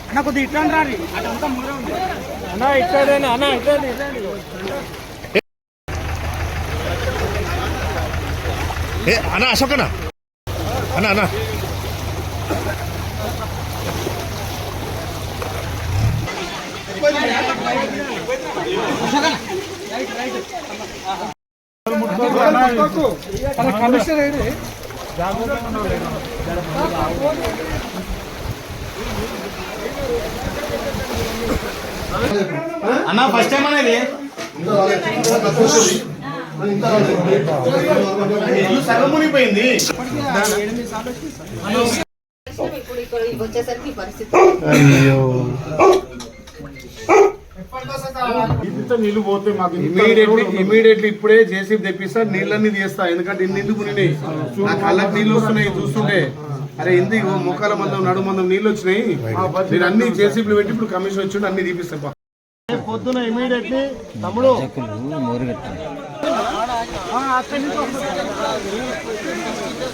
అన్న కొద్దిగా ఇట్లా రారి అటంతా మూరే ఉంది అన్న ఇట్లాడేనా అన్న ఇట్లాండి అన్న అశోక్ అన్న అన్న అన్న కమిషనర్ అన్న ఫస్ట్ టైం అనేది సగం మునిగిపోయింది నీళ్లు పోతే మాకు ఇమీడియట్లీ ఇప్పుడే జేసీబీ తెప్పిస్తా నీళ్ళన్నీ తీస్తా. ఎందుకంటే ఇన్ని ఎందుకు మునినాయి, నా కళ్ళకి నీళ్ళు వస్తున్నాయి చూస్తుంటే. అరే ఎందుకు మొక్కల మందం నడు మందం నీళ్ళు వచ్చినాయి. నేను అన్ని జేసీబీలు పెట్టి ఇప్పుడు కమిషన్ వచ్చి అన్ని తీపిస్తా. పొద్దున ఇమీడియట్లీ తమ్ముడు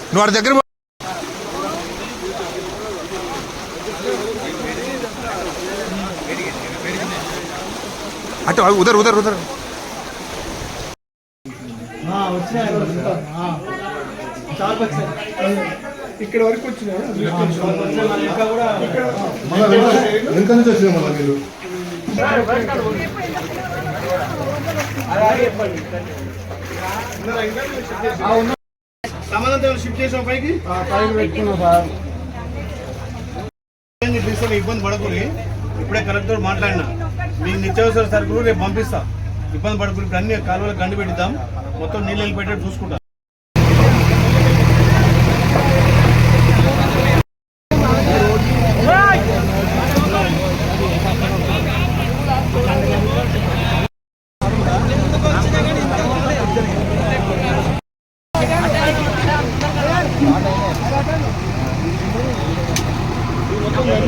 నువ్వు వాడి దగ్గర అటు ఉదర్ ఉదర్ ఉదర్ ఇక్కడ వరకు వచ్చినా సమాధానం షిఫ్ట్ చేసాం పైకి పెట్టుకున్నాం సార్. ఇబ్బంది పడకూరి. ఇప్పుడే కలెక్టర్ మాట్లాడినా మీకు నిత్యావసర సరుకులు రేపు పంపిస్తా. ఇబ్బంది పడకూరి. ఇప్పుడు అన్ని కాలువలకు గండి పెట్టిద్దాం, మొత్తం నీళ్ళు పెట్టేట్టు చూసుకుంటాం.